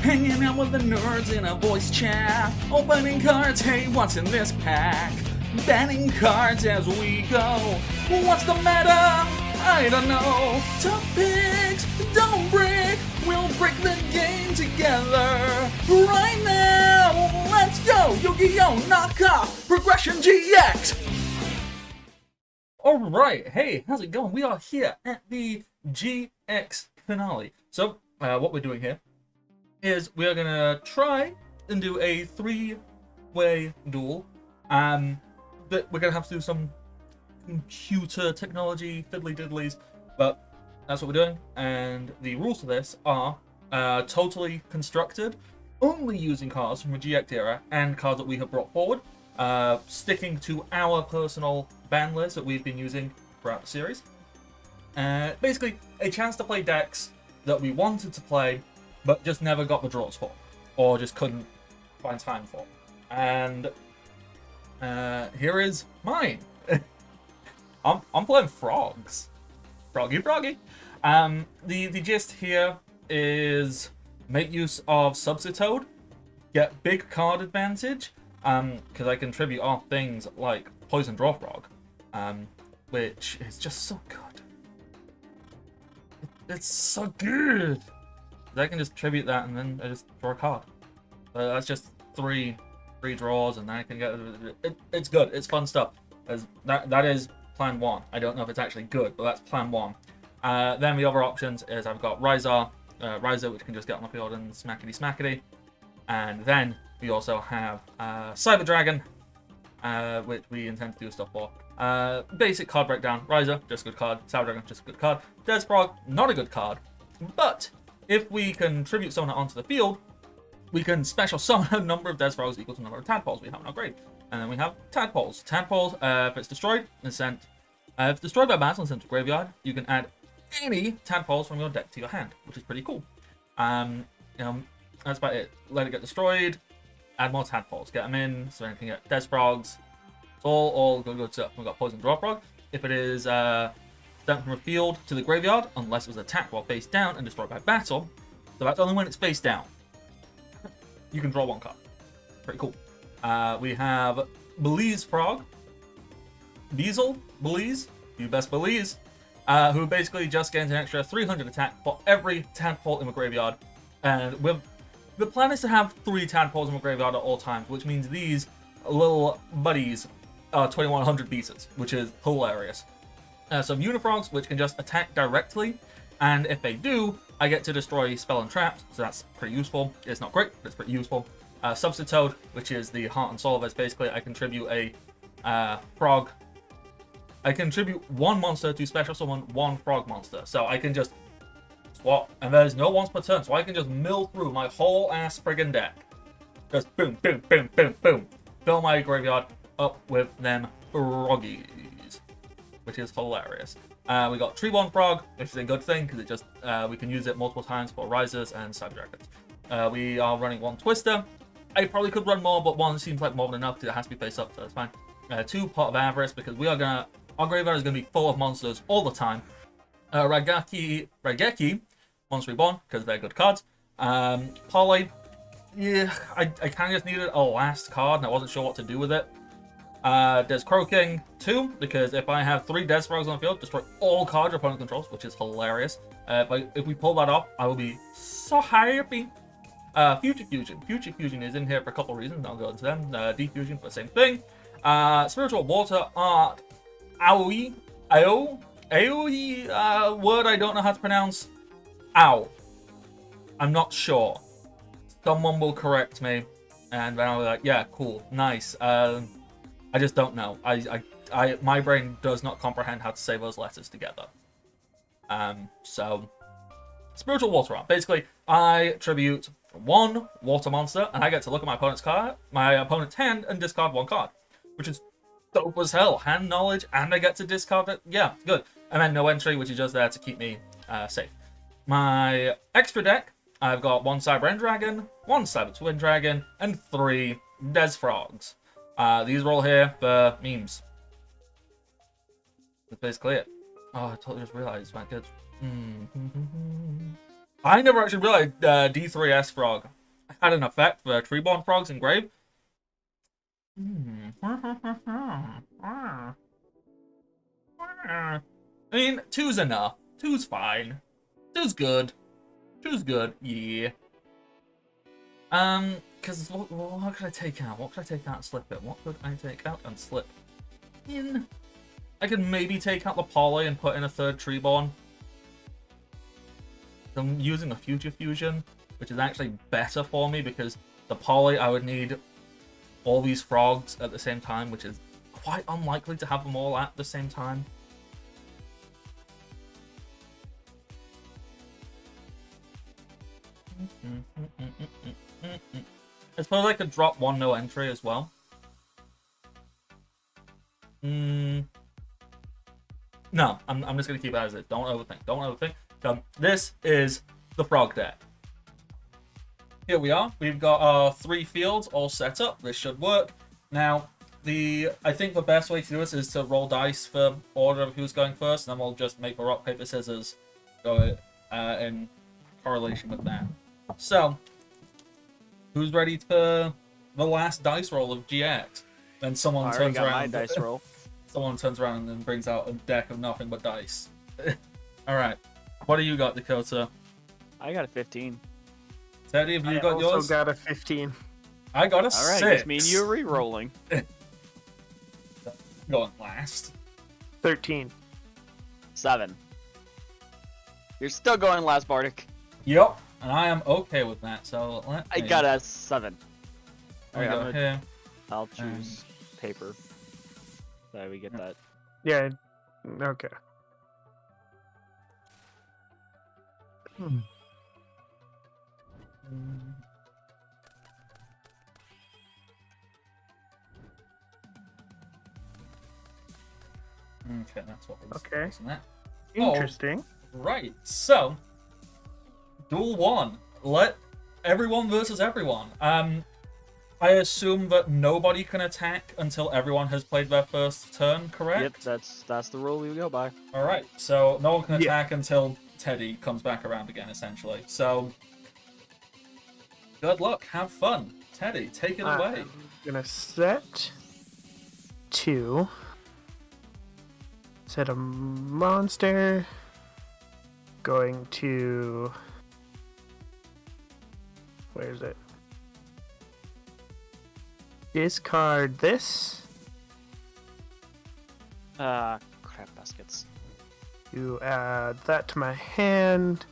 Hanging out with the nerds in a voice chat. Opening cards, hey, what's in this pack? Banning cards as we go. What's the meta? I don't know. Topics, don't break. We'll break the game together. Right now, let's go. Yu-Gi-Oh! Knockoff Progression GX. Alright, hey, how's it going? We are here at the GX finale. So, what we're doing here is we are gonna try and do a three-way duel. But we're gonna have to do some computer technology fiddly diddlies, but that's what we're doing. And the rules for this are totally constructed, only using cards from the GX era and cards that we have brought forward, sticking to our personal ban list that we've been using throughout the series. Basically, a chance to play decks that we wanted to play, but just never got the draws for, or just couldn't find time for. And here is mine. I'm playing frogs. Froggy. The gist here is make use of Substitute, get big card advantage, because I can tribute off things like Poison Draw Frog, which is just so good. It's so good. I can just tribute that and then I just draw a card. So that's just three draws, and then I can get it's good. It's fun stuff. That is plan one. I don't know if it's actually good, but that's plan one. Then the other options is I've got Riser, which can just get on the field and smackety. And then we also have Cyber Dragon, which we intend to do stuff for. Basic card breakdown: Riser, just a good card. Cyber Dragon, just a good card. Death Frog, not a good card. But if we can tribute someone onto the field, we can special summon a number of Death Frogs equal to the number of Tadpoles we have in our grave. And then we have Tadpoles. Tadpoles, if it's destroyed and sent, if destroyed by battle and sent to graveyard, you can add any Tadpoles from your deck to your hand, which is pretty cool. That's about it. Let it get destroyed, add more Tadpoles, get them in, so then you can get Death Frogs. It's all good stuff. We've got Poison Draw Frog. If it is sent from a field to the graveyard, unless it was attacked while face down and destroyed by battle, so that's only when it's face down, you can draw one card. Pretty cool. We have Belize Frog. Belize, you best Belize, who basically just gains an extra 300 attack for every Tadpole in the graveyard. And the plan is to have 3 Tadpoles in the graveyard at all times, which means these little buddies are 2100 pieces, which is hilarious. Some Unifrogs, which can just attack directly, and if they do, I get to destroy spell and traps, so that's pretty useful. It's not great, but it's pretty useful. Substitute, which is the heart and soul of it. Basically, I contribute a frog. I contribute one monster to special summon one frog monster, so I can just swap, and there's no once per turn, so I can just mill through my whole ass friggin' deck. Just boom, fill my graveyard up with them froggies, which is hilarious. We got Tree One Frog, which is a good thing because it just we can use it multiple times for Risers and Cyber Dragons. We are running one Twister. I probably could run more, but one seems like more than enough because it has to be face up, so that's fine. 2 Pot of Avarice, because our graveyard is gonna be full of monsters all the time. Raigeki, Monster Reborn, because they're good cards. Poly, yeah, I kind of just needed a last card and I wasn't sure what to do with it. Des Croaking 2, because if I have 3 Des Frogs on the field, destroy all cards your opponent controls, which is hilarious. If we pull that off, I will be so happy. Future Fusion is in here for a couple of reasons, I'll go into them. Defusion for the same thing. Spiritual Water Art Aoi, word I don't know how to pronounce. Ow. I'm not sure. Someone will correct me, and then I'll be like, yeah, cool, nice. I just don't know. My brain does not comprehend how to say those letters together. So Spiritual Water Art. Basically, I tribute 1 water monster, and I get to look at my opponent's hand, and discard 1 card, which is dope as hell. Hand knowledge, and I get to discard it. Yeah, good. And then no entry, which is just there to keep me safe. My extra deck, I've got 1 Cyber End Dragon, 1 Cyber Twin Dragon, and 3 Des Frogs. These are all here for memes. That's basically it. Oh, I totally just realized my kids. I never actually realized D3S frog had an effect for treeborn frogs in Grave. I mean, two's enough. Two's fine. Two's good. Two's good. Yeah. Because what could I take out? What could I take out and slip it? What could I take out and slip in? I could maybe take out the Poly and put in a third Treeborn. I'm using a Future Fusion, which is actually better for me because the Poly, I would need all these frogs at the same time, which is quite unlikely to have them all at the same time. I suppose I could drop one no entry as well. No, I'm just gonna keep it as it. Don't overthink. Don't overthink. This is the frog deck. Here we are. We've got our 3 fields all set up. This should work. Now, I think the best way to do this is to roll dice for order of who's going first, and then we'll just make a rock, paper, scissors go in correlation with that. So, who's ready for the last dice roll of GX? Then someone turns around. My dice roll. Someone turns around and then brings out a deck of nothing but dice. All right, what do you got, Dakota? I got a 15. Teddy, have you got yours? I also got a 15. I got a 6. All right, just me and you are re-rolling. Going last. 13. 7. You're still going last, Bardic. Yep, and I am okay with that. So I got a 7. All right, here. I'll choose paper. So we get that. Yeah. Okay. Okay, that's what was. Okay. Wasn't that? Interesting. Oh, right. So, duel 1. Let everyone versus everyone. I assume that nobody can attack until everyone has played their first turn, correct? Yep, that's the rule we go by. All right. So no one can attack until Teddy comes back around again, essentially. So, good luck. Have fun. Teddy, take it away. I'm gonna set 2. Set a monster. Going to... Where is it? Discard this. Crap baskets. To add that to my hand.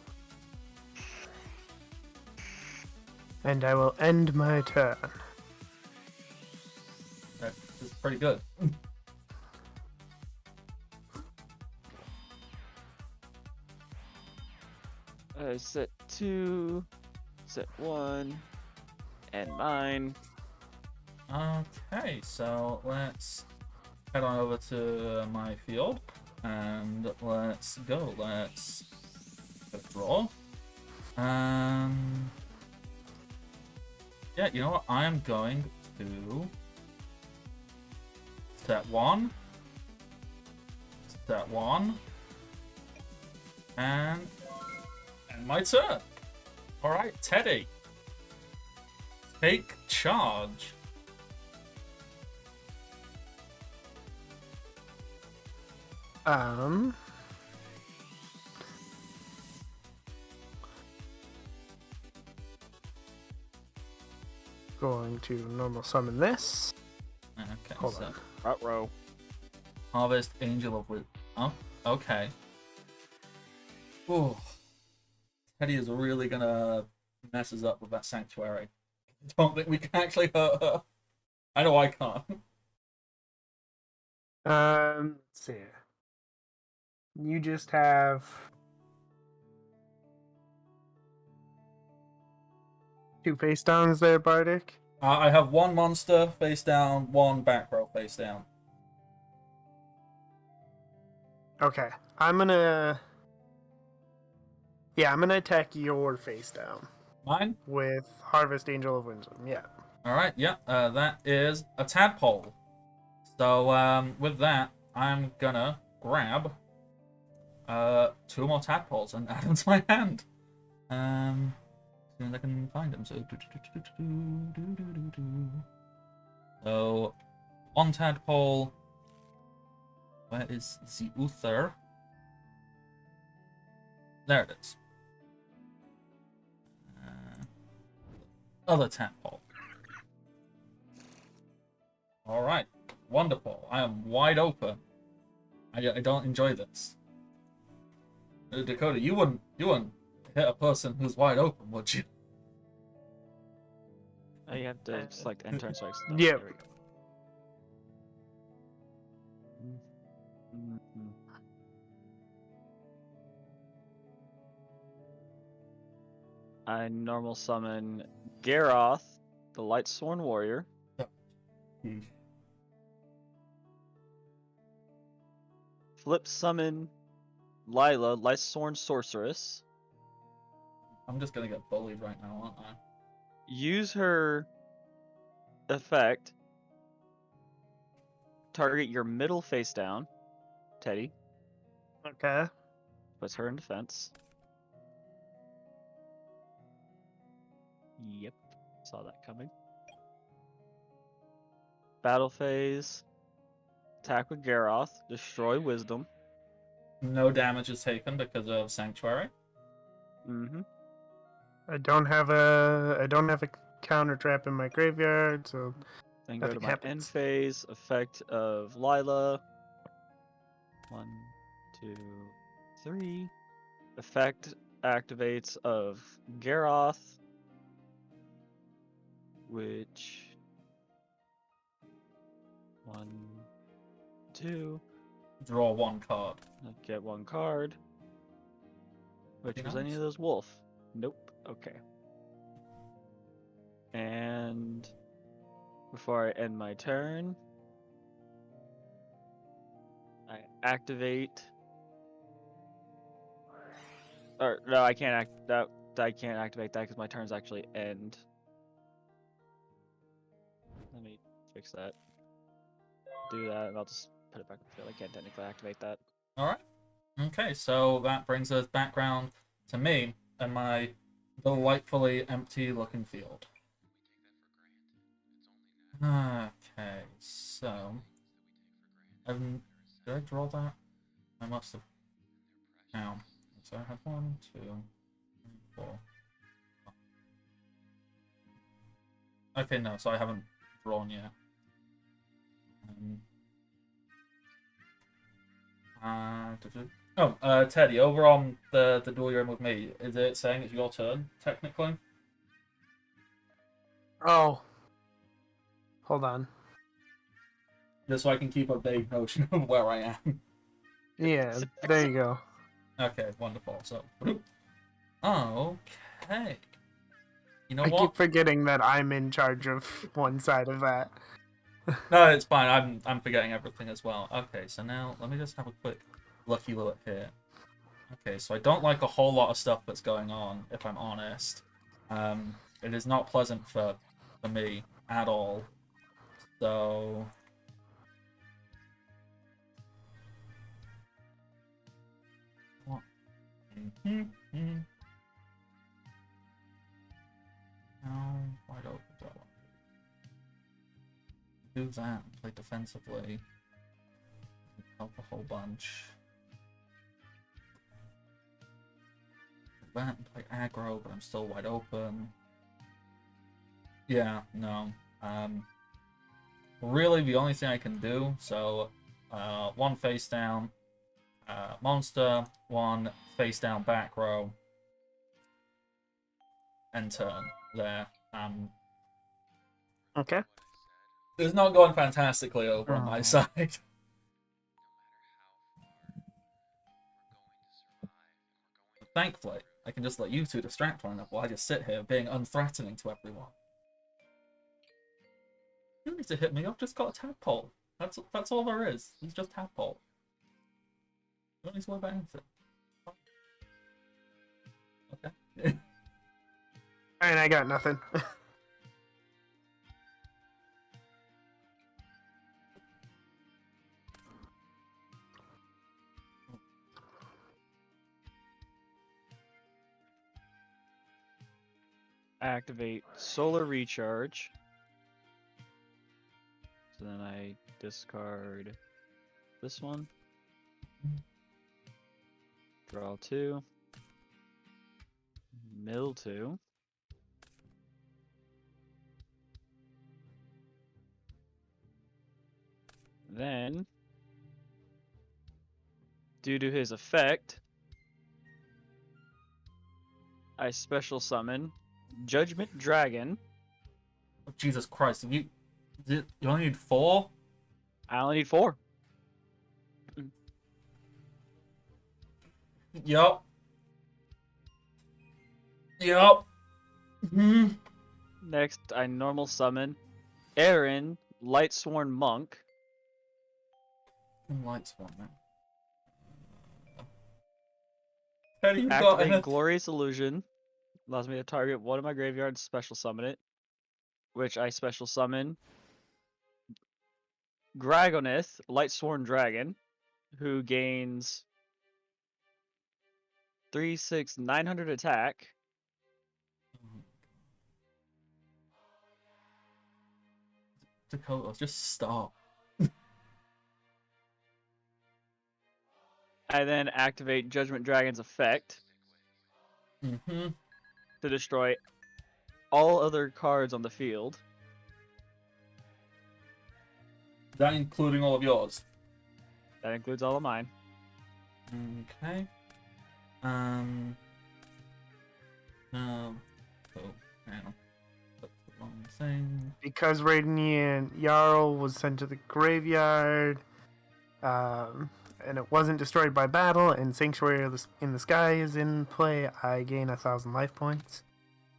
And I will end my turn. That is pretty good. Set 2, set 1, and mine. Okay, so let's head on over to my field and let's go. Let's draw. Yeah, you know what? I am going to set 1, set 1, and my turn. All right, Teddy, take charge. Going to normal summon this. Okay, Hold so on. Front row. Harvest Angel of Wisdom. Oh, okay. Ooh. Teddy is really gonna mess us up with that sanctuary. I don't think we can actually hurt her. I know I can't. Let's see. You just have 2 face downs there, Bardic. I have 1 monster face down, 1 back row face down. Okay, I'm gonna attack your face down Mine? with Harvest Angel of Wisdom. Yeah. Alright, yeah, that is a tadpole. So, with that, I'm gonna grab 2 more tadpoles and add them to my hand. As soon as I can find them. So, on tadpole. Where is the Uther? There it is. Other tadpole. All right, wonderful. I am wide open. I don't enjoy this. Dakota, you wouldn't hit a person who's wide open, would you? Oh, you have to select end turn strikes. Yep. There we go. Mhm. I normal summon Garroth, the Lightsworn Warrior. Flip summon Lila, Lightsworn Sorceress. I'm just gonna get bullied right now, aren't I? Use her effect. Target your middle face down, Teddy. Okay. Puts her in defense. Yep, saw that coming. Battle phase. Attack with Garroth. Destroy Wisdom. No damage is taken because of Sanctuary. Mm-hmm. I don't have a counter trap in my graveyard, so Then go to nothing my end happens. phase. Effect of Lila. 1, 2, 3. Effect activates of Garroth. Which 1, 2. Draw one card. Get one card. Which Pretty was any nice. of those wolf? Nope. Okay. And before I end my turn, I activate. Or no, I can't act that. I can't activate that because my turns actually end. Let me fix that. Do that, and I'll just put it back on the field. I can't technically activate that. All right. Okay, so that brings us back round to me and my delightfully empty-looking field. Okay, so did I draw that? I must have. Now, so I have 1, 2, 3, 4. Okay, no, so I haven't drawn yet. Teddy, over on the duel you're in with me, is it saying it's your turn, technically? Oh. Hold on. Just so I can keep a vague notion of where I am. Yeah, there you go. Okay, wonderful. So, okay. You know I what? keep forgetting that I'm in charge of one side of that. No, it's fine. I'm forgetting everything as well. Okay, so now let me just have a quick lucky look here. Okay, so I don't like a whole lot of stuff that's going on, if I'm honest. It is not pleasant for me at all. So what? How wide open do I want to do that and play defensively? Help a whole bunch. That and play aggro, but I'm still wide open. Yeah, no. Really, the only thing I can do, so, 1 face down, monster, 1 face down back row, and turn there. Okay. It's not going fantastically over on my Oh. side. Thankfully, I can just let you two distract one another while I just sit here being unthreatening to everyone. You don't need to hit me, I've just got a tadpole. That's all there is. It's just tadpole. You don't need to worry about anything. Okay. Alright, I got nothing. activate Solar Recharge. So then I discard this one. Draw 2. Mill 2. Then, due to his effect, I special summon Judgment Dragon. Oh, Jesus Christ! You only need 4? I only need 4. Yup. Yup. Hmm. Next, I normal summon Aaron, Lightsworn Monk. Lights one, man. Teddy, you got Activate it. Glorious Illusion. Allows me to target one of my graveyards, special summon it. Which I special summon Gragonith, Lightsworn Dragon, who gains 900 attack. Dakota, just stop. I then activate Judgment Dragon's effect Mm-hmm. to destroy all other cards on the field. That including all of yours. That includes all of mine. Okay. No. Oh, hang on. That's the wrong thing. Because Radiant Jarl was sent to the graveyard, and it wasn't destroyed by battle, and Sanctuary in the Sky is in play, I gain 1,000 life points.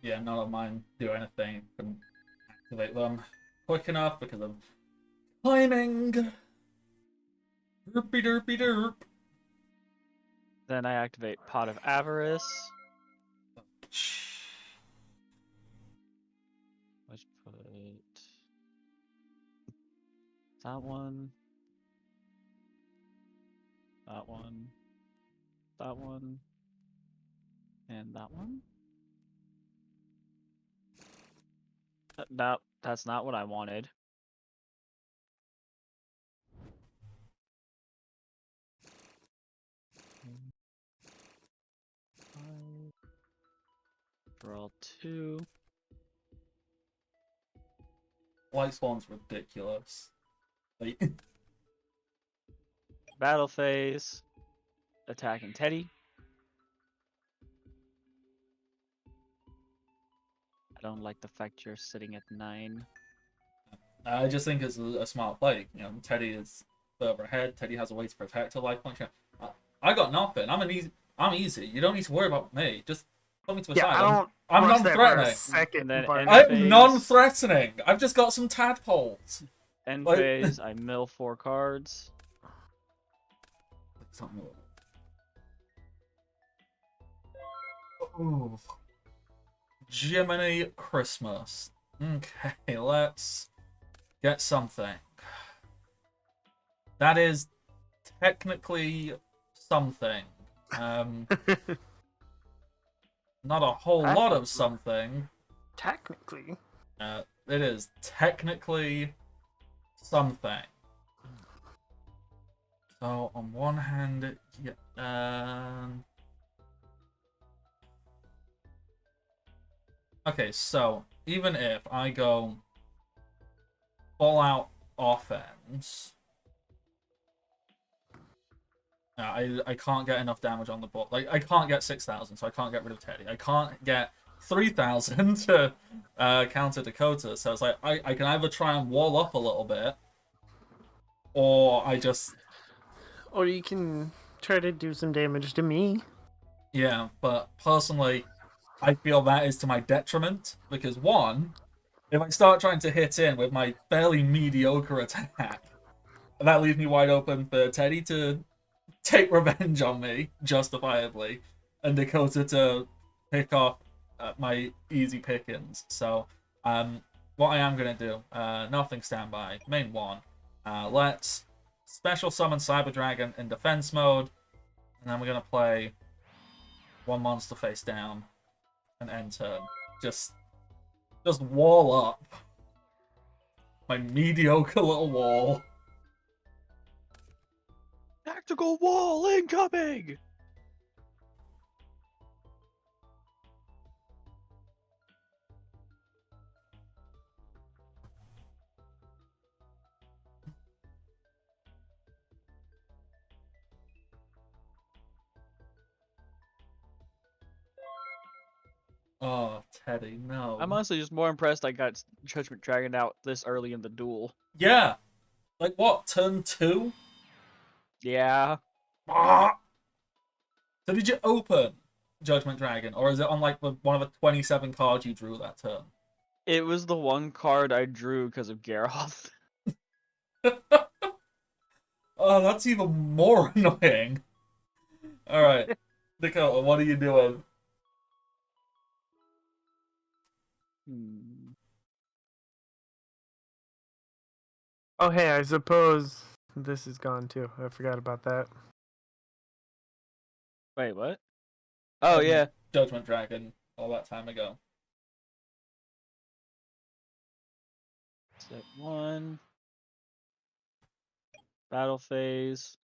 Yeah, none of mine do anything. Couldn't activate them quick enough because of timing. Derpy derpy derp. Then I activate Pot of Avarice. Let's put that one. That one. That one. And that one. No, that's not what I wanted. Draw 2. Light Spawn's ridiculous. Like, Battle phase. Attacking Teddy. I don't like the fact you're sitting at 9. I just think it's a smart play. You know, Teddy is further ahead. Teddy has a way to protect her life function. I got nothing. I'm easy. You don't need to worry about me. Just put me to a Yeah, side. I don't I'm trust that for a non-threatening. second. And then but- end I'm phase. non-threatening. I've just got some tadpoles. End Like- phase, I mill 4 cards. Ooh. Jiminy Christmas. Okay, let's get something. That is technically something. Not a whole lot of something. Technically. It is technically something. So on one hand, yeah, okay, so even if I go full out offense, I can't get enough damage on the board. Like, I can't get 6,000, so I can't get rid of Teddy. I can't get 3,000 to counter Dakota, so it's like I can either try and wall up a little bit, or I just... Or you can try to do some damage to me. Yeah, but personally, I feel that is to my detriment, because one, if I start trying to hit in with my fairly mediocre attack, that leaves me wide open for Teddy to take revenge on me, justifiably, and Dakota to pick off my easy pickings. So, what I am going to do, nothing standby, main one, let's special summon Cyber Dragon in defense mode, and then we're going to play one monster face down and end turn. Just Just wall up. My mediocre little wall. Tactical wall incoming! Oh, Teddy, no. I'm honestly just more impressed I got Judgment Dragon out this early in the duel. Yeah. Like what? Turn 2? Yeah. Ah! So did you open Judgment Dragon, or is it on like one of the 27 cards you drew that turn? It was the one card I drew because of Garroth. Oh, that's even more annoying. Alright. Dakota, what are you doing? Oh, hey, I suppose this is gone too. I forgot about that. Wait, what? Oh, yeah. Judgment Dragon all that time ago. Step 1. Battle phase.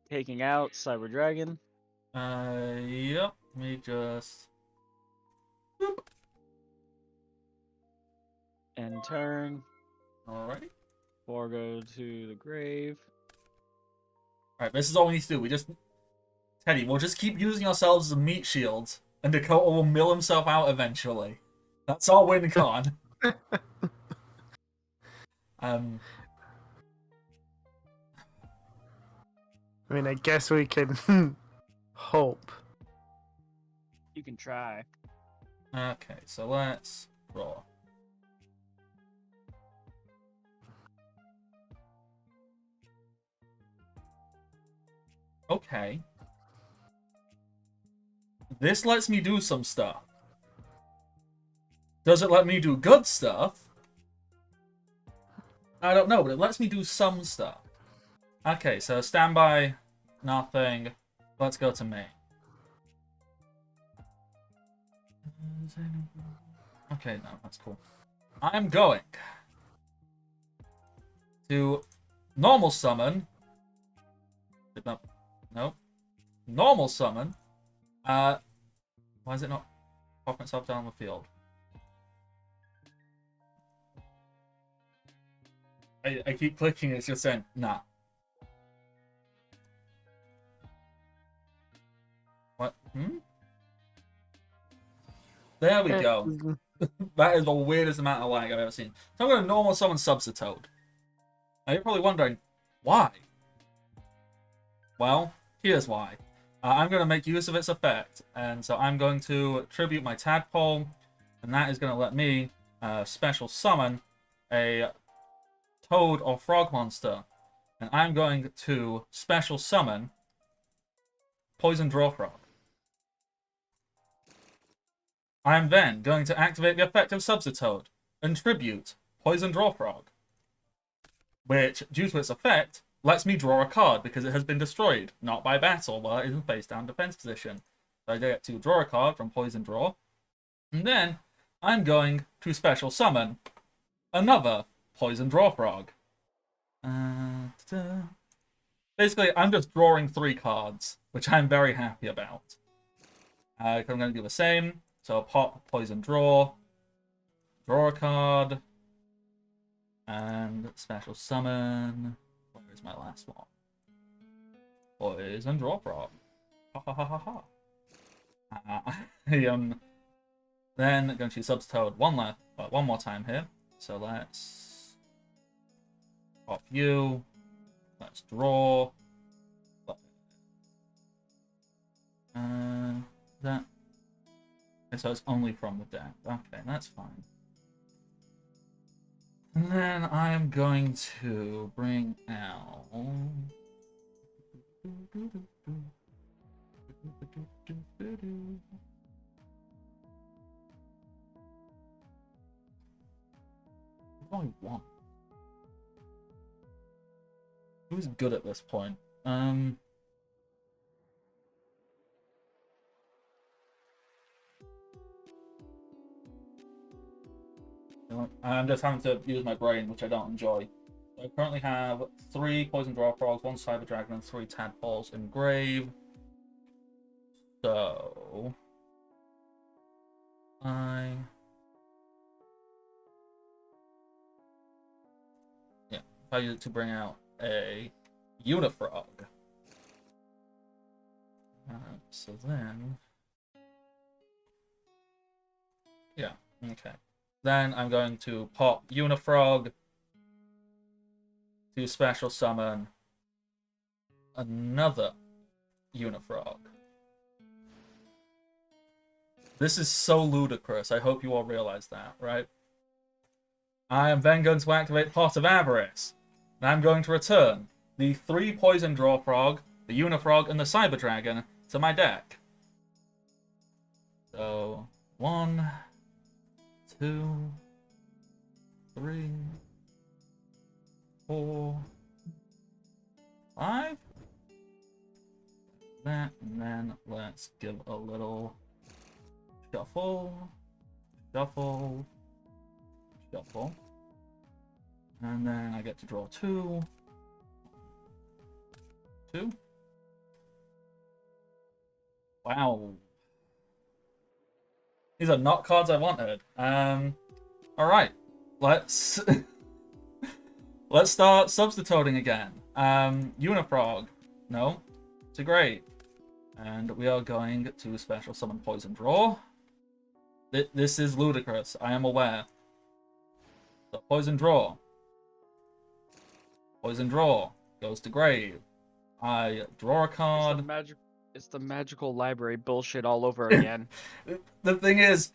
Taking out Cyber Dragon. Yep. Let me just... Boop. End turn. Alrighty. 4 go to the grave. Alright, this is all we need to do. We just... Teddy, we'll just keep using ourselves as meat shields, and Dakota will mill himself out eventually. That's our win con. I mean, I guess we can hope. You can try. Okay, so let's draw. Okay. This lets me do some stuff. Does it let me do good stuff? I don't know, but it lets me do some stuff. Okay, so standby, nothing. Let's go to me. Okay, no, that's cool. I'm going to normal summon. No. Normal summon. Why is it not popping itself down the field? I keep clicking, it's just saying, nah. What? There we go. That is the weirdest amount of lag I've ever seen. So I'm going to normal summon Subsitoad. Now you're probably wondering, why? Well, here's why. I'm going to make use of its effect, and so I'm going to tribute my Tadpole, and that is going to let me special summon a Toad or Frog monster. And I'm going to special summon Poison Draw Frog. I'm then going to activate the effect of Subsitoad and tribute Poison Draw Frog, which, due to its effect, lets me draw a card because it has been destroyed, not by battle, while it is in face-down defense position. So I get to draw a card from Poison Draw, and then I'm going to special summon another Poison Draw Frog. Basically, I'm just drawing 3 cards, which I'm very happy about. I'm going to do the same. So pop Poison Draw, draw a card, and special summon. Where is my last one? Poison Draw Frog. Ha ha ha ha ha. Then going to Subsitoad one more time here. So let's pop you. Let's draw. That. Okay, so it's only from the deck. Okay, that's fine. And then I'm going to bring out... Only one. Who's good at this point? I'm just having to use my brain, which I don't enjoy. I currently have 3 poison draw frogs, 1 cyber dragon, and 3 tadpoles in grave. So if I use it to bring out a unifrog. So then, yeah, okay. Then I'm going to pop unifrog to special summon another unifrog. This is so ludicrous. I hope you all realize that, right? I am then going to activate Pot of Avarice. And I'm going to return the 3 poison draw frog, the unifrog, and the cyber dragon to my deck. So 1, 2, 3, 4, 5. That, and then let's give a little shuffle, shuffle, shuffle. And then I get to draw 2. 2. Wow. These are not cards I wanted. Alright. Let's let's start substituting again. Unifrog. No. To great. And we are going to special summon Poison Draw. This is ludicrous, I am aware. So Poison Draw. Poison Draw goes to grave. I draw a card. It's the magical library bullshit all over again. The thing is,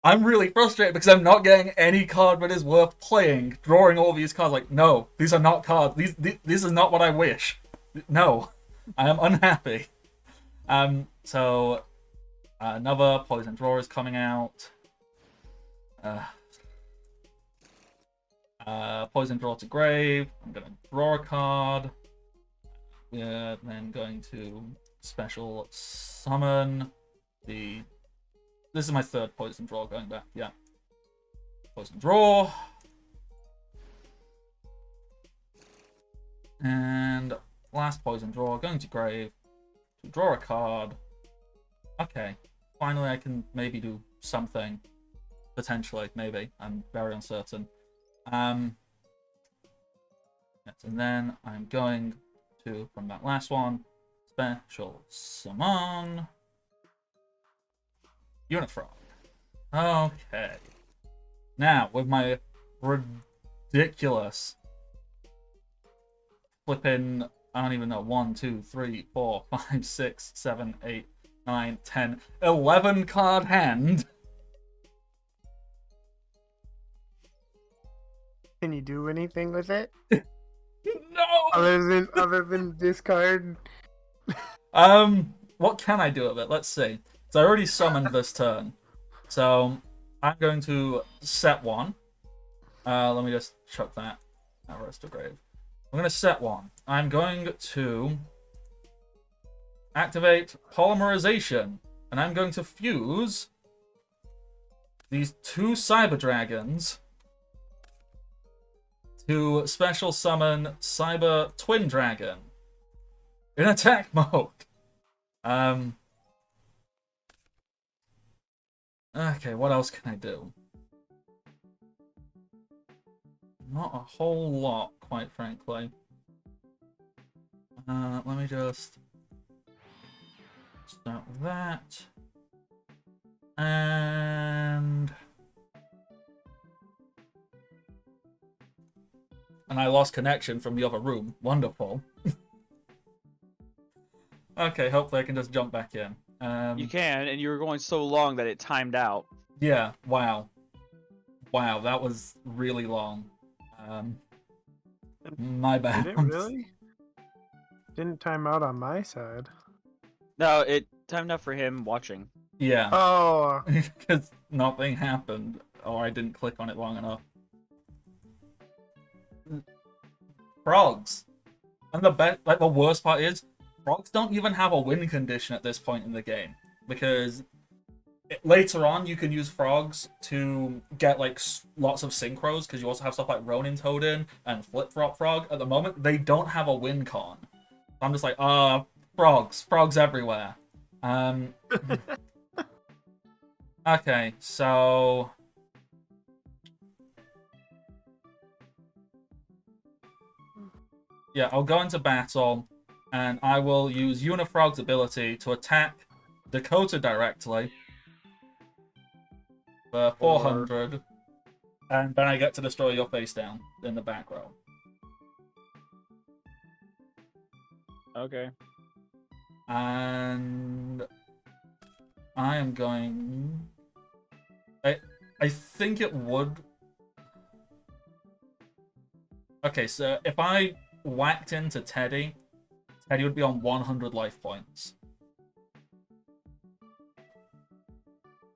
I'm really frustrated because I'm not getting any card that is worth playing. Drawing all these cards, like, no, these are not cards. This is not what I wish. No, I am unhappy. So another Poison Draw is coming out. Poison Draw to grave. I'm gonna draw a card. We're then going to special summon the... This is my 3rd Poison Draw going back, yeah. Poison Draw. And last Poison Draw, going to grave to draw a card. Okay, finally I can maybe do something. Potentially, maybe. I'm very uncertain. Yes, and then I'm going to, from that last one, special summon Unifrog. Okay. Now, with my ridiculous flipping, I don't even know, 1, 2, 3, 4, 5, 6, 7, 8, 9, 10, 11 card hand. Can you do anything with it? No! Other than discard? What can I do with it? Let's see. So I already summoned this turn. So I'm going to set 1. Let me just chuck that. Arrows to grave. I'm going to set 1. I'm going to activate Polymerization. And I'm going to fuse these 2 Cyber Dragons to special summon Cyber Twin Dragon in attack mode. Okay, what else can I do? Not a whole lot, quite frankly. Let me just start with that. And I lost connection from the other room. Wonderful. Okay, hopefully I can just jump back in. You can, and you were going so long that it timed out. Yeah, wow. Wow, that was really long. My bad. Did it really? Didn't time out on my side. No, it timed out for him watching. Yeah. Oh. Because nothing happened, or I didn't click on it long enough. Frogs. And the worst part is, frogs don't even have a win condition at this point in the game. Because later on, you can use frogs to get like lots of synchros because you also have stuff like Ronin Toadin and Flip Flop Frog. At the moment, they don't have a win con. I'm just like, frogs everywhere. Okay, so yeah, I'll go into battle, and I will use Unifrog's ability to attack Dakota directly for 400, and then I get to destroy your face down in the back row. Okay. And I am going. I think it would. Okay, so if I whacked into Teddy, Teddy would be on 100 life points.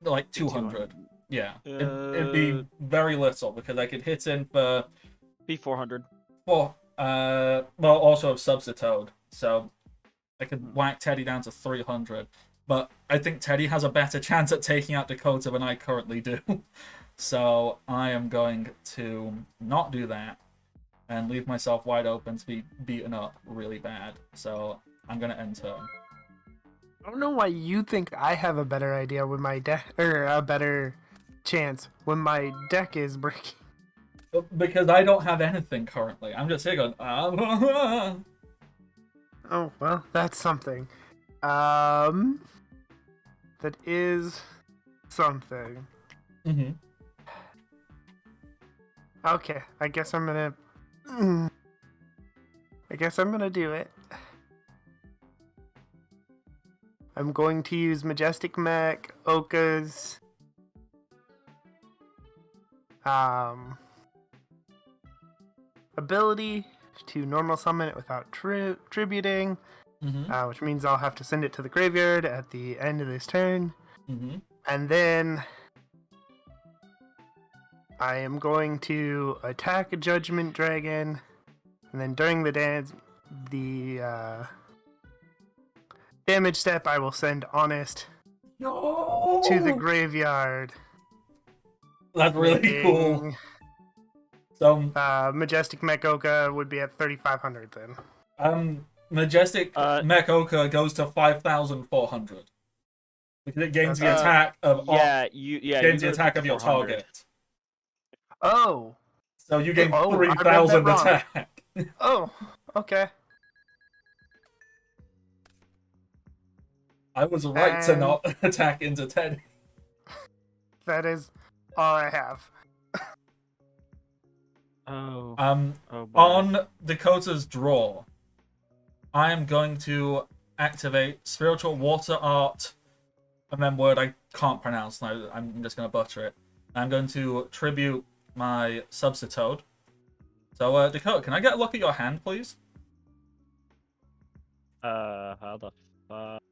Like 200. Yeah. It'd be very little because I could hit him for. Be 400. Well, also Substitute. So I could whack Teddy down to 300. But I think Teddy has a better chance at taking out Dakota than I currently do. So I am going to not do that and leave myself wide open to be beaten up really bad. So I'm going to end turn. I don't know why you think I have a better idea when my deck, or a better chance when my deck is breaking. Because I don't have anything currently. I'm just here going, Oh, well, that's something. That is something. Mm-hmm. Okay, I guess I'm gonna do it. I'm going to use Majestic Mech, Oka's ability to normal summon it without tributing, which means I'll have to send it to the graveyard at the end of this turn. And then I am going to attack a Judgment Dragon, and then during the damage step, I will send Honest to the graveyard. That's really cool. So, Majestic Mechoka would be at 3,500 then. Majestic Mechoka goes to 5,400 because it gains the attack of gains the attack of your target. Oh. So you gain 3,000 attack. Oh, okay. I was right to not attack into Teddy. That is all I have. On Dakota's draw, I am going to activate Spiritual Water Art, and then word I can't pronounce now. I'm just going to butcher it. I'm going to tribute my Substitute. So, Dakota, can I get a look at your hand, please? How the fuck?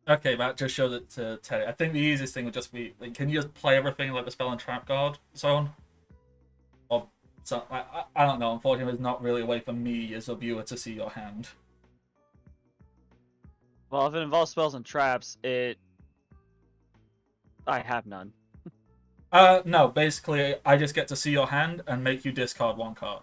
Okay, that just shows it to Teddy. I think the easiest thing would just be, like, can you just play everything like the Spell and Trap Guard zone? Or so I don't know. Unfortunately, there's not really a way for me as a viewer to see your hand. Well, if it involves spells and traps, I have none. No. Basically, I just get to see your hand and make you discard one card.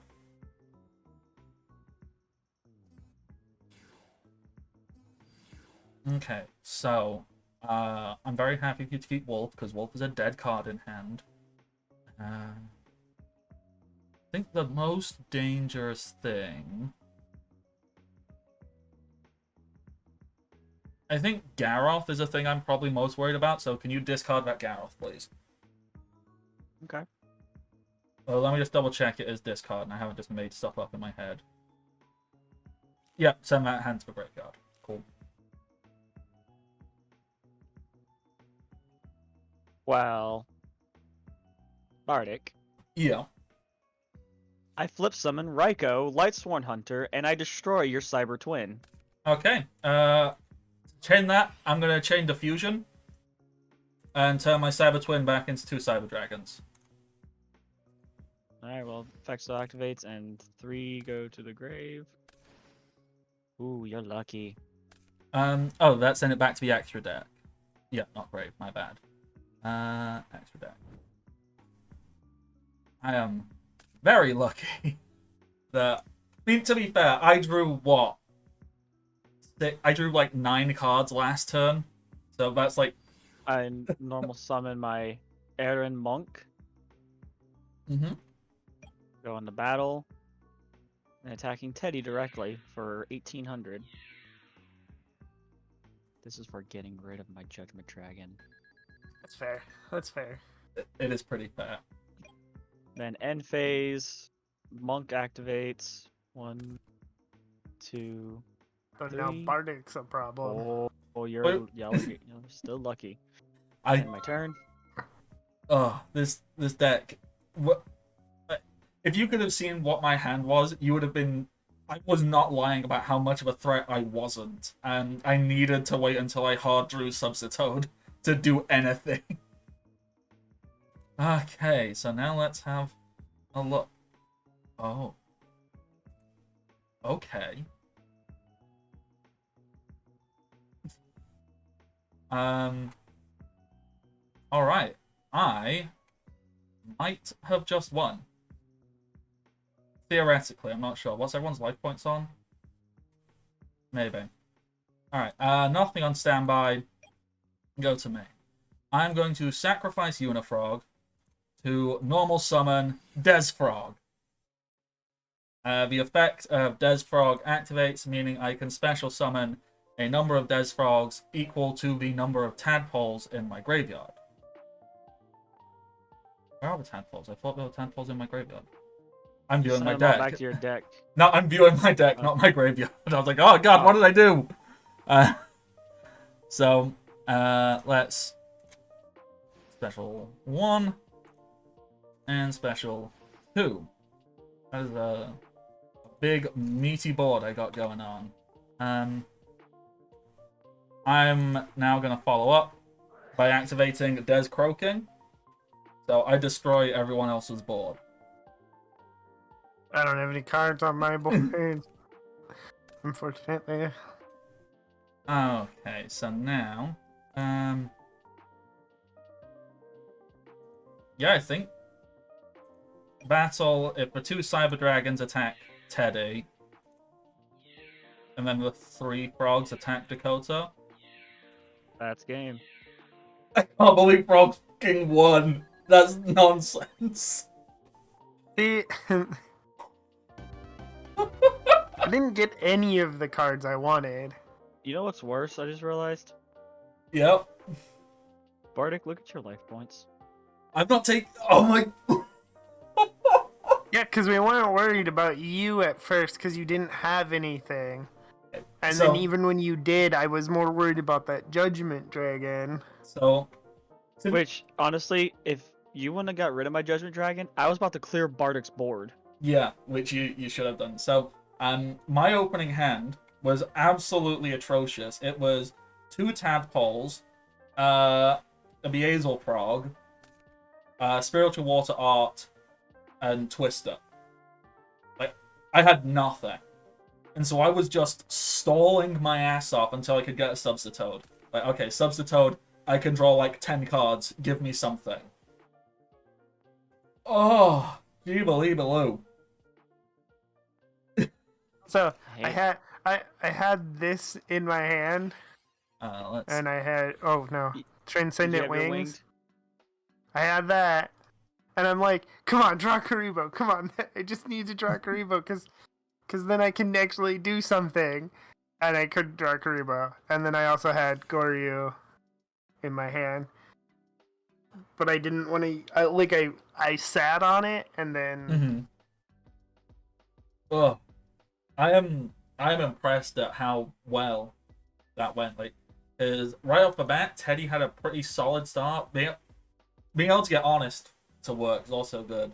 Okay, so I'm very happy for you to keep Wolf, because Wolf is a dead card in hand. I think the most dangerous thing... I think Garroth is a thing I'm probably most worried about, so can you discard that Garroth, please? Okay. Well, let me just double check it is discard, and I haven't just made stuff up in my head. Yeah, send that hand to the graveyard. Cool. Well, Bardic. Yeah. I flip summon Raikou, Lightsworn Hunter, and I destroy your Cyber Twin. Okay. Chain that. I'm going to chain Diffusion and turn my Cyber Twin back into 2 Cyber Dragons. Alright, well, effect still activates, and 3 go to the grave. Ooh, you're lucky. Oh, that sent it back to the extra deck. Yeah, not great. My bad. Extra deck. I am very lucky that. I mean, to be fair, I drew what? I drew like 9 cards last turn, so that's like. I normal summon my Aaron Monk, Mm-hmm. go into battle, and attacking Teddy directly for 1800. This is for getting rid of my Judgment Dragon. That's fair. That's fair. It is pretty fair. Then end phase, Monk activates. 1, 2, But now 3. Bardic's a problem. Oh, you're Wait. you're still lucky. I End my turn. this deck. What? If you could have seen what my hand was, you would have been. I was not lying about how much of a threat I wasn't, and I needed to wait until I hard drew Substitoad to do anything. Okay, so now let's have a look. Oh. Okay. Alright. I might have just won. Theoretically, I'm not sure. What's everyone's life points on? Maybe. Alright, nothing on standby. Go to me. I'm going to sacrifice Unifrog to normal summon Desfrog. The effect of Desfrog activates, meaning I can special summon a number of Desfrogs equal to the number of tadpoles in my graveyard. Where are the tadpoles? I thought there were tadpoles in my graveyard. I'm viewing Send my them all deck. back to your deck. No, I'm viewing my deck, not my graveyard. I was like, oh god, what did I do? Let's special 1 and special 2. That is a big meaty board I got going on. I'm now going to follow up by activating Des Croaking. So I destroy everyone else's board. I don't have any cards on my board. Unfortunately. Okay, so now, yeah, I think battle if the 2 Cyber Dragons attack Teddy, and then the 3 frogs attack Dakota. That's game. I can't believe Frog fucking won. That's nonsense. See, I didn't get any of the cards I wanted. You know what's worse? I just realized. Yep. Bardic, look at your life points. I'm not taking. Oh my. Yeah, because we weren't worried about you at first because you didn't have anything. And So- then even when you did, I was more worried about that Judgment Dragon. So. Which, honestly, if you wouldn't have got rid of my Judgment Dragon, I was about to clear Bardic's board. Yeah, which you should have done. So, my opening hand was absolutely atrocious. It was 2 tadpoles, a Beazel frog, spiritual water art, and Twister. Like, I had nothing. And so I was just stalling my ass off until I could get a Substitoad. Like, okay, Substitoad, I can draw like 10 cards, give me something. Oh, jeebaloo. So Hey. I had this in my hand, Let's. and I had Did you Transcendent have your Wings. winged? I had that, and I'm like, come on, draw Karibo, come on! I just need to draw Karibo because then I can actually do something. And I couldn't draw Karibo, and then I also had Goryu in my hand, but I didn't want to. I sat on it, and then Oh, I am impressed at how well that went. Like, is right off the bat, Teddy had a pretty solid start. Being able to get honest to work is also good.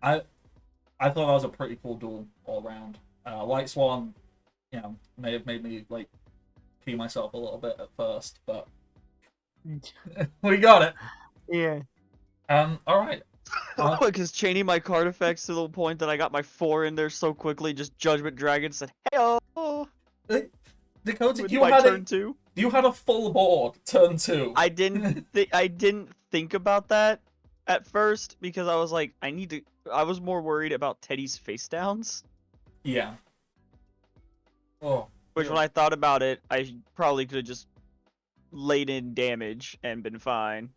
I thought that was a pretty cool duel all around. Light Swan, you know, may have made me like pee myself a little bit at first, but we got it. yeah. All right. Because chaining my card effects to the point that I got my 4 in there so quickly, just Judgment Dragon said, "Hey, Dakota, with you my had turn 2. you had a full board turn 2. I didn't think about that at first because I was like, I was more worried about Teddy's face downs. Yeah. Oh. Which when I thought about it, I probably could have just laid in damage and been fine.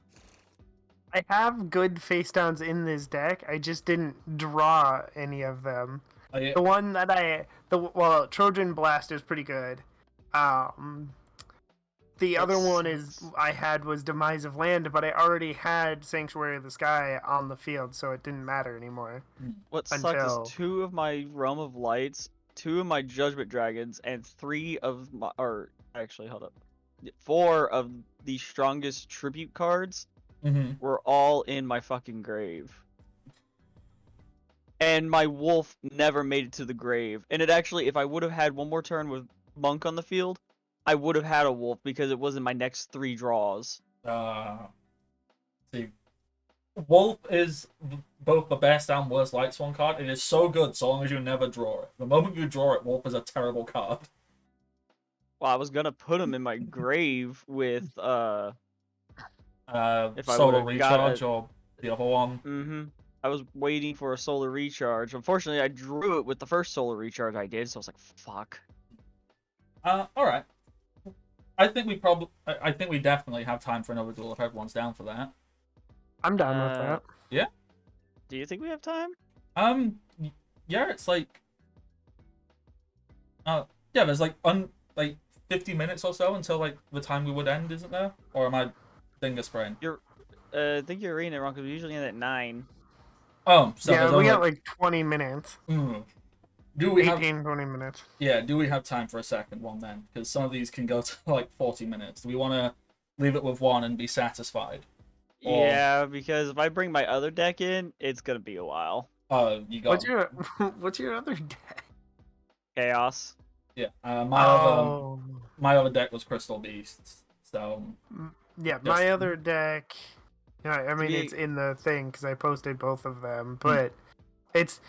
I have good face downs in this deck. I just didn't draw any of them. Yeah. The one that Trojan Blast is pretty good. The other one I had was Demise of Land, but I already had Sanctuary of the Sky on the field, so it didn't matter anymore. What sucks is 2 of my Realm of Lights, 2 of my Judgment Dragons, and 3 of my, or actually, hold up, 4 of the strongest tribute cards were all in my fucking grave. And my wolf never made it to the grave. And it actually, if I would have had one more turn with Monk on the field, I would have had a wolf because it was in my next 3 draws. See, Wolf is both the best and worst Light Swan card. It is so good so long as you never draw it. The moment you draw it, Wolf is a terrible card. Well, I was gonna put him in my grave with if I Solar would have Recharge or the other one. I was waiting for a Solar Recharge. Unfortunately, I drew it with the first Solar Recharge I did, so I was like, fuck. All right. I think we definitely have time for another duel if everyone's down for that. I'm down with that. Yeah. Do you think we have time? Yeah, it's like, yeah, there's like 50 minutes or so until like the time we would end, isn't there? Or am I finger spraying? I think you're reading it wrong because we usually end at 9. Oh, so yeah, we got like 20 minutes. Do we 20 minutes. Yeah, do we have time for a second one then? Because some of these can go to like 40 minutes. Do we want to leave it with one and be satisfied? Or... Yeah, because if I bring my other deck in, it's gonna be a while. You got. What's your other deck? Chaos. Yeah, my other deck was Crystal Beasts. So. Yeah, my other deck. Yeah, I mean it's in the thing because I posted both of them, but it's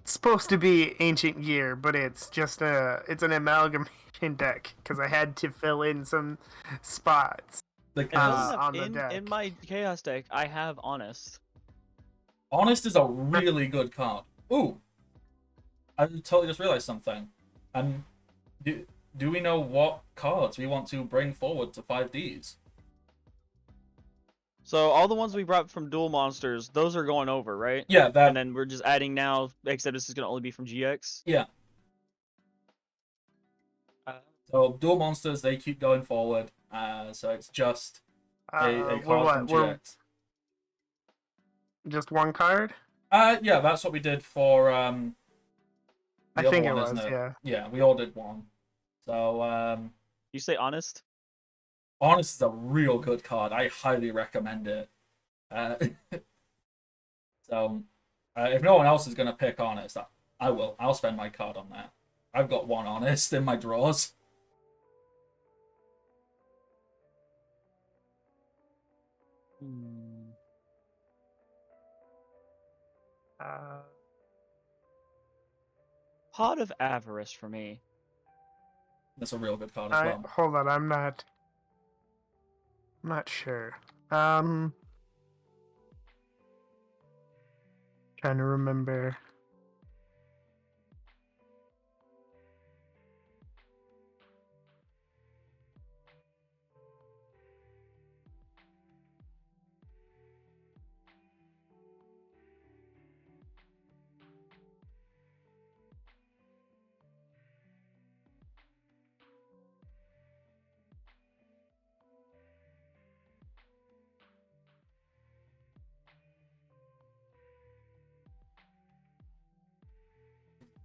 supposed to be Ancient Gear, but it's just it's an amalgamation deck because I had to fill in some spots on the deck. In my Chaos deck, I have Honest. Honest is a really good card. Ooh, I totally just realized something. Do we know what cards we want to bring forward to 5Ds? So all the ones we brought from Duel Monsters, those are going over, right? Yeah, and then we're just adding now, except this is going to only be from GX? Yeah. So Duel Monsters, they keep going forward. So it's just a card from GX. Just one card? Yeah, that's what we did for I think it was, yeah. Yeah, we all did one. So you say Honest? Honest is a real good card. I highly recommend it. So if no one else is gonna pick Honest, I will. I'll spend my card on that. I've got one Honest in my drawers. Pot of Avarice for me. That's a real good card as well. Hold on, I'm not sure. Trying to remember.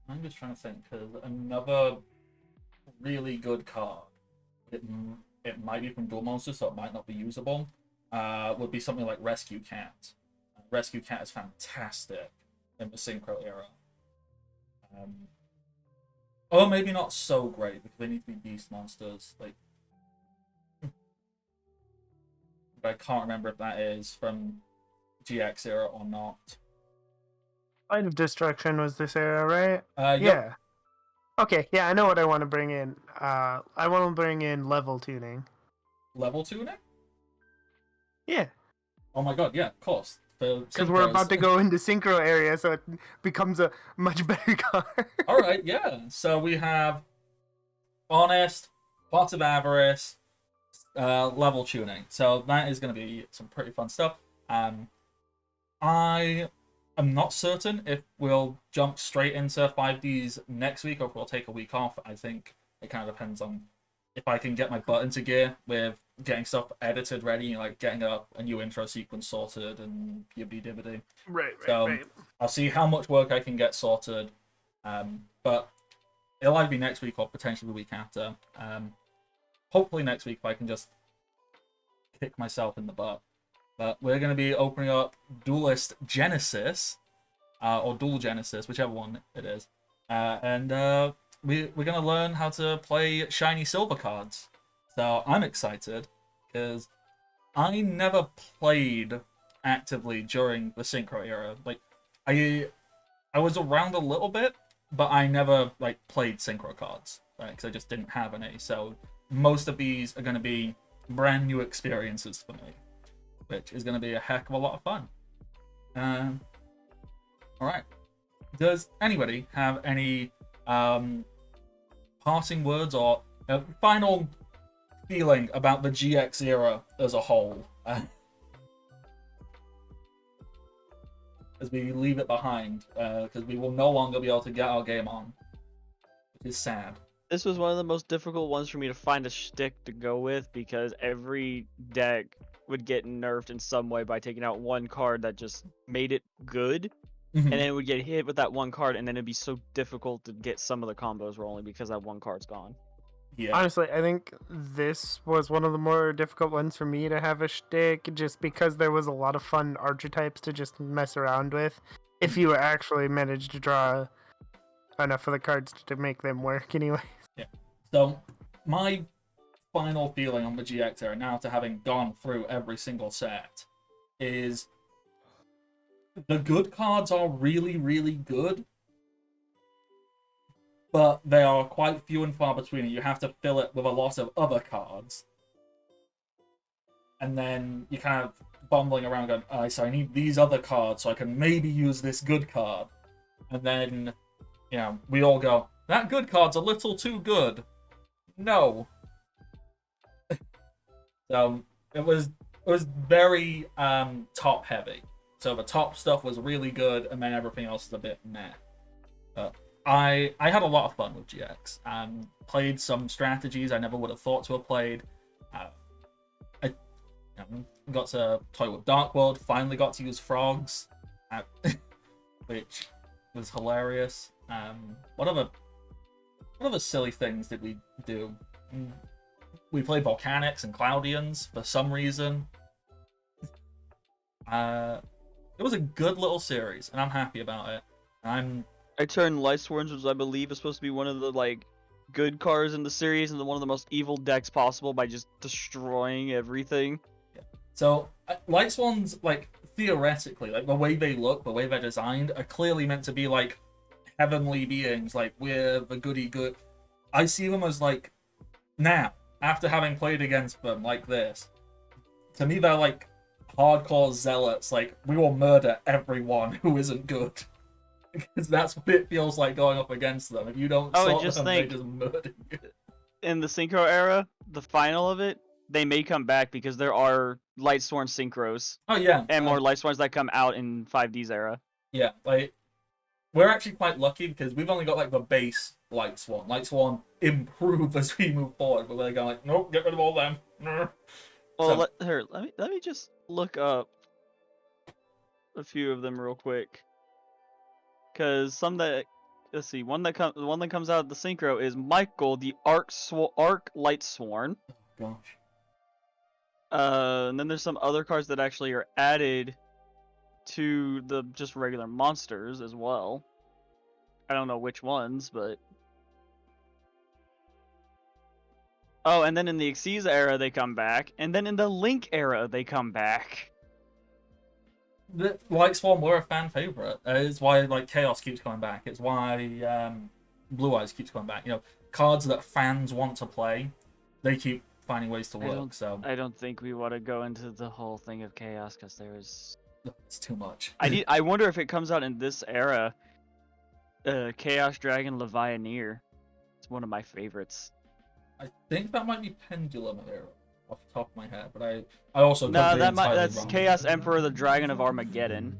I'm just trying to think, because another really good card, it might be from Duel Monsters, so it might not be usable, would be something like Rescue Cat. Rescue Cat is fantastic in the Synchro era. Or maybe not so great, because they need to be Beast Monsters. Like, but I can't remember if that is from GX era or not. Light of Destruction was this era, right? Yep. Okay, yeah, I know what I want to bring in. I want to bring in level tuning. Level tuning? Yeah, Oh my god, yeah, of course. For because we're synchros. about to go into synchro area, so it becomes a much better car. Alright, yeah. So we have honest, lots of avarice, level tuning. So that is going to be some pretty fun stuff. I am not certain if we'll jump straight into 5Ds next week or if we'll take a week off. I think it kind of depends on if I can get my butt into gear with getting stuff edited ready, like getting a new intro sequence sorted and yibbity dibbity. Right, So I'll see how much work I can get sorted. But it'll either be next week or potentially the week after. Hopefully next week if I can just kick myself in the butt. But we're going to be opening up Duelist Genesis, or Dual Genesis, whichever one it is. And we're going to learn how to play shiny silver cards. So I'm excited, because I never played actively during the Synchro era. Like, I was around a little bit, but I never like played Synchro cards, right? Because I just didn't have any. So most of these are going to be brand new experiences for me, which is going to be a heck of a lot of fun. All right. Does anybody have any passing words or final feeling about the GX era as a whole? As we leave it behind, because we will no longer be able to get our game on, which is sad. This was one of the most difficult ones for me to find a shtick to go with, because every deck would get nerfed in some way by taking out one card that just made it good, and then it would get hit with that one card, and then it'd be so difficult to get some of the combos rolling because that one card's gone. Yeah. Honestly, I think this was one of the more difficult ones for me to have a shtick, just because there was a lot of fun archetypes to just mess around with. If you actually managed to draw enough of the cards to make them work, anyway. Yeah. So my final feeling on the GX era, now after having gone through every single set, is the good cards are really, really good, but they are quite few and far between. You have to fill it with a lot of other cards. And then you're kind of bumbling around going, oh, so I need these other cards so I can maybe use this good card. And then, you know, we all go, that good card's a little too good. No. So it was very top heavy. So the top stuff was really good, and then everything else is a bit meh. But I had a lot of fun with GX. Played some strategies I never would have thought to have played. I got to toy with Dark World. Finally got to use frogs, which was hilarious. What other silly things did we do? We played Volcanics and Cloudians for some reason. It was a good little series, and I'm happy about it. I turned Lightsworns, which I believe is supposed to be one of the like good cards in the series and one of the most evil decks possible, by just destroying everything. Yeah. So Lightsworns, like theoretically, like the way they look, the way they're designed, are clearly meant to be like heavenly beings. Like, we're the goody good. I see them as like, now, after having played against them like this, to me they're like hardcore zealots. Like, we will murder everyone who isn't good. Because that's what it feels like going up against them. If you don't sort them, they just murder you. In the Synchro era, the final of it, they may come back because there are Lightsworn Synchros. Oh yeah. And more Lightsworns that come out in 5D's era. Yeah, like, we're actually quite lucky because we've only got like the base Lightsworn. Lightsworn improve as we move forward, but they're going like, nope, get rid of all them. Well, So, let me just look up a few of them real quick. Because some that, let's see, the one that comes out of the Synchro is Michael, the Arc Lightsworn. gosh. And then there's some other cards that actually are added to the just regular monsters as well. I don't know which ones, but oh, and then in the Xyz era they come back, and then in the Link era they come back. The Lightsworn were a fan favorite. It's why like Chaos keeps coming back. It's why Blue Eyes keeps coming back. You know, cards that fans want to play, they keep finding ways to work. So I don't think we want to go into the whole thing of chaos because there's. it's too much. I wonder if it comes out in this era. Chaos Dragon Levianeer. It's one of my favorites. I think that might be Pendulum era off the top of my head, but I also could No, be that's entirely wrong. Chaos Emperor, the Dragon of Armageddon.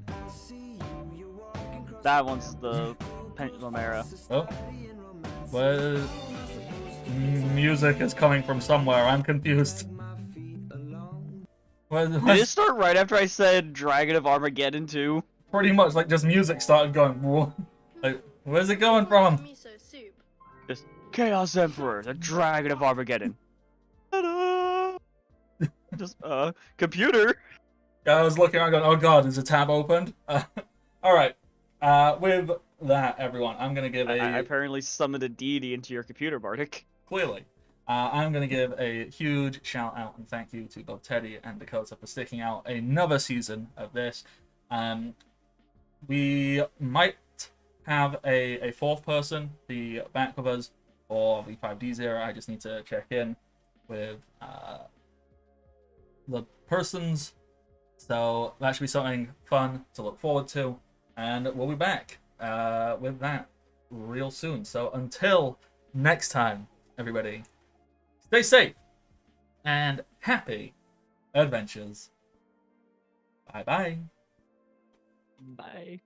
That one's the Pendulum era. Oh, well, music is coming from somewhere. I'm confused. Did it start right after I said Dragon of Armageddon too? Pretty much, like, just music started going. Whoa. Like, where's it going from? Miso soup. Just Chaos Emperor, the Dragon of Armageddon. Ta-da! Just computer. I was looking around going, oh god, is a tab opened? Alright, with that, everyone, I'm going to give I apparently summoned a deity into your computer, Bardic. Clearly. I'm going to give a huge shout out and thank you to both Teddy and Dakota for sticking out another season of this. We might have a fourth person be back with us for V5D0. I just need to check in with the persons. So that should be something fun to look forward to. And we'll be back with that real soon. So until next time, everybody, stay safe and happy adventures. Bye-bye. Bye.